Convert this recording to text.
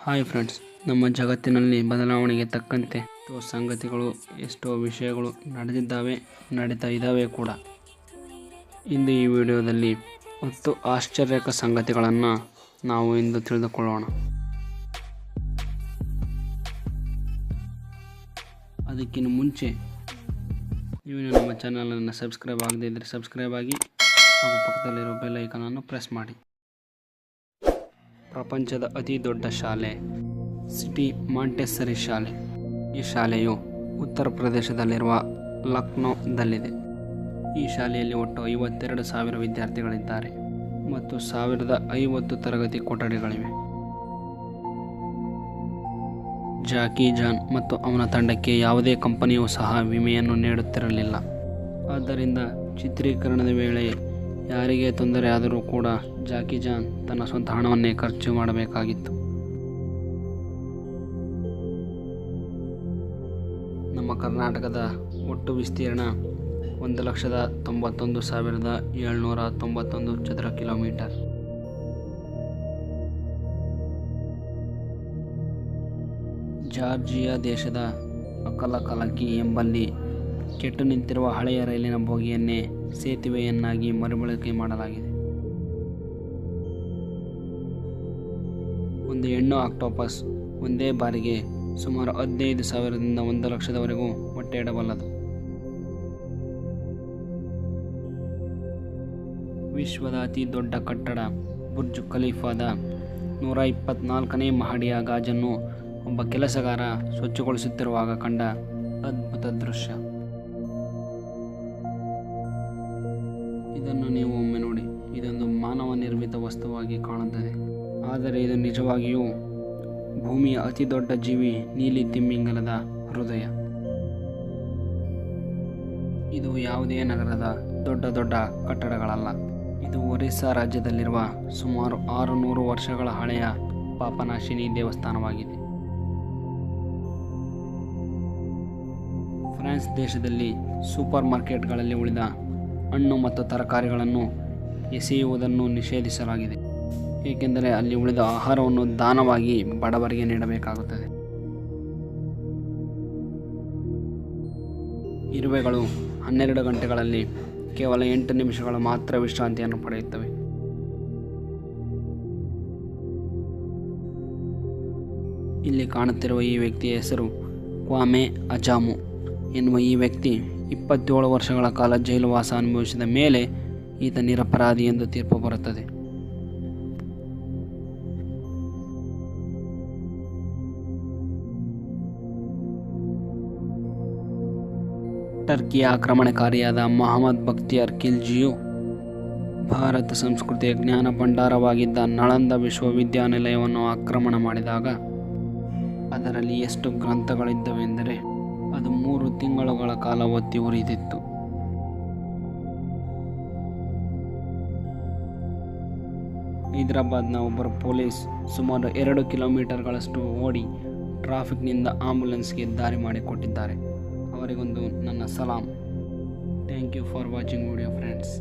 Hi friends, ನಮ್ಮ ಜಗತ್ತಿನಲ್ಲಿ ಬದಲಾವಣೆಗೆ ತಕ್ಕಂತೆ ಎಷ್ಟೋ ಸಂಗತಿಗಳು, ಎಷ್ಟೋ ವಿಷಯಗಳು ನಡೆದಿದ್ದಾವೆ, ನಡೀತಾ ಇದ್ದಾವೆ ಕೂಡ. ಇಂದು ಈ ವಿಡಿಯೋದಲ್ಲಿ 10 ಆಶ್ಚರ್ಯಕ ಸಂಗತಿಗಳನ್ನು ನಾವು ಇಂದು ತಿಳಿದುಕೊಳ್ಳೋಣ. ಅದಕ್ಕಿಂತ ಮುಂಚೆ ನೀವು ನಮ್ಮ ಚಾನಲನ್ನು ಸಬ್ಸ್ಕ್ರೈಬ್ ಆಗದೇ ಇದ್ದರೆ ಸಬ್ಸ್ಕ್ರೈಬ್ ಆಗಿ ಹಾಗೂ ಪಕ್ಕದಲ್ಲಿರೋ ಬೆಲ್ ಐಕಾನನ್ನು ಪ್ರೆಸ್ ಮಾಡಿ. ಪ್ರಪಂಚದ ಅತಿ ದೊಡ್ಡ ಶಾಲೆ ಸಿಟಿ ಮಾಂಟೆಸರಿ ಶಾಲೆ. ಈ ಶಾಲೆಯು ಉತ್ತರ ಪ್ರದೇಶದಲ್ಲಿರುವ ಲಕ್ನೋದಲ್ಲಿದೆ. ಈ ಶಾಲೆಯಲ್ಲಿ ಒಟ್ಟು 52,000 ವಿದ್ಯಾರ್ಥಿಗಳಿದ್ದಾರೆ ಮತ್ತು 1,050 ತರಗತಿ ಕೊಠಡಿಗಳಿವೆ. ಜಾಕಿ ಜಾನ್ ಮತ್ತು ಅವನ ತಂಡಕ್ಕೆ ಯಾವುದೇ ಕಂಪನಿಯೂ ಸಹ ವಿಮೆಯನ್ನು ನೀಡುತ್ತಿರಲಿಲ್ಲ. ಆದ್ದರಿಂದ ಚಿತ್ರೀಕರಣದ ವೇಳೆ ಯಾರಿಗೆ ತೊಂದರೆ ಆದರೂ ಕೂಡ ಜಾಕಿ ಜಾನ್ ತನ್ನ ಸ್ವಂತ ಹಣವನ್ನೇ ಖರ್ಚು ಮಾಡಬೇಕಾಗಿತ್ತು. ನಮ್ಮ ಕರ್ನಾಟಕದ ಒಟ್ಟು ವಿಸ್ತೀರ್ಣ 1,91,791 ಚದರ ಕಿಲೋಮೀಟರ್. ಜಾರ್ಜಿಯಾ ದೇಶದ ಅಕಲಕಲಕಿ ಎಂಬಲ್ಲಿ ಕೆಟ್ಟು ನಿಂತಿರುವ ಹಳೆಯ ರೈಲಿನ ಬೋಗಿಯನ್ನೇ ಸೇತುವೆಯನ್ನಾಗಿ ಮರುಬಳಕೆ ಮಾಡಲಾಗಿದೆ. ಒಂದು ಹೆಣ್ಣು ಆಕ್ಟೋಪಸ್ ಒಂದೇ ಬಾರಿಗೆ ಸುಮಾರು 15,000ದಿಂದ 1,00,000ವರೆಗೂ ಮೊಟ್ಟೆ ಇಡಬಲ್ಲದು. ವಿಶ್ವದ ಅತಿ ದೊಡ್ಡ ಕಟ್ಟಡ ಬುರ್ಜ್ ಖಲೀಫಾದ 124ನೇ ಮಹಡಿಯ ಗಾಜನ್ನು ಒಬ್ಬ ಕೆಲಸಗಾರ ಸ್ವಚ್ಛಗೊಳಿಸುತ್ತಿರುವಾಗ ಕಂಡ ಅದ್ಭುತ ದೃಶ್ಯ. ಇದನ್ನು ನೀವು ಒಮ್ಮೆ ನೋಡಿ. ಇದೊಂದು ಮಾನವ ನಿರ್ಮಿತ ವಸ್ತುವಾಗಿ ಕಾಣುತ್ತದೆ, ಆದರೆ ಇದು ನಿಜವಾಗಿಯೂ ಭೂಮಿಯ ಅತಿ ದೊಡ್ಡ ಜೀವಿ ನೀಲಿ ತಿಮಿಂಗಲದ ಹೃದಯ. ಇದು ಯಾವುದೇ ನಗರದ ದೊಡ್ಡ ಕಟ್ಟಡಗಳಲ್ಲ. ಇದು ಒರಿಸ್ಸಾ ರಾಜ್ಯದಲ್ಲಿರುವ ಸುಮಾರು 600 ವರ್ಷಗಳ ಹಳೆಯ ಪಾಪನಾಶಿನಿ ದೇವಸ್ಥಾನವಾಗಿದೆ. ಫ್ರಾನ್ಸ್ ದೇಶದಲ್ಲಿ ಸೂಪರ್ ಮಾರ್ಕೆಟ್ಗಳಲ್ಲಿ ಉಳಿದ ಹಣ್ಣು ಮತ್ತು ತರಕಾರಿಗಳನ್ನು ಎಸೆಯುವುದನ್ನು ನಿಷೇಧಿಸಲಾಗಿದೆ, ಏಕೆಂದರೆ ಅಲ್ಲಿ ಉಳಿದ ಆಹಾರವನ್ನು ದಾನವಾಗಿ ಬಡವರಿಗೆ ನೀಡಬೇಕಾಗುತ್ತದೆ. ಇರುವೆಗಳು 12 ಗಂಟೆಗಳಲ್ಲಿ ಕೇವಲ 8 ನಿಮಿಷಗಳ ಮಾತ್ರ ವಿಶ್ರಾಂತಿಯನ್ನು ಪಡೆಯುತ್ತವೆ. ಇಲ್ಲಿ ಕಾಣುತ್ತಿರುವ ಈ ವ್ಯಕ್ತಿಯ ಹೆಸರು ಕ್ವಾಮೆ ಅಜಾಮು ಎನ್ನುವ ಈ ವ್ಯಕ್ತಿ 27 ವರ್ಷಗಳ ಕಾಲ ಜೈಲುವಾಸ ಅನುಭವಿಸಿದ ಮೇಲೆ ಈತ ನಿರಪರಾಧಿ ಎಂದು ತೀರ್ಪು ಬರುತ್ತದೆ. ಟರ್ಕಿಯ ಆಕ್ರಮಣಕಾರಿಯಾದ ಮೊಹಮ್ಮದ್ ಬಕ್ತಿಯಾರ್ ಖಿಲ್ಜಿಯು ಭಾರತ ಸಂಸ್ಕೃತಿಯ ಜ್ಞಾನ ಭಂಡಾರವಾಗಿದ್ದ ನಳಂದ ವಿಶ್ವವಿದ್ಯಾನಿಲಯವನ್ನು ಆಕ್ರಮಣ ಮಾಡಿದಾಗ ಅದರಲ್ಲಿ ಎಷ್ಟು ಗ್ರಂಥಗಳಿದ್ದವೆಂದರೆ ಅದು 3 ತಿಂಗಳುಗಳ ಕಾಲ ಒತ್ತಿ ಉರಿದಿತ್ತು. ಹೈದರಾಬಾದ್ನ ಒಬ್ಬರು ಪೊಲೀಸ್ ಸುಮಾರು 2 ಕಿಲೋಮೀಟರ್ಗಳಷ್ಟು ಓಡಿ ಟ್ರಾಫಿಕ್ನಿಂದ ಆಂಬ್ಯುಲೆನ್ಸ್ಗೆ ದಾರಿ ಮಾಡಿಕೊಟ್ಟಿದ್ದಾರೆ. ಅವರಿಗೊಂದು ನನ್ನ ಸಲಾಂ. Thank you for watching video friends.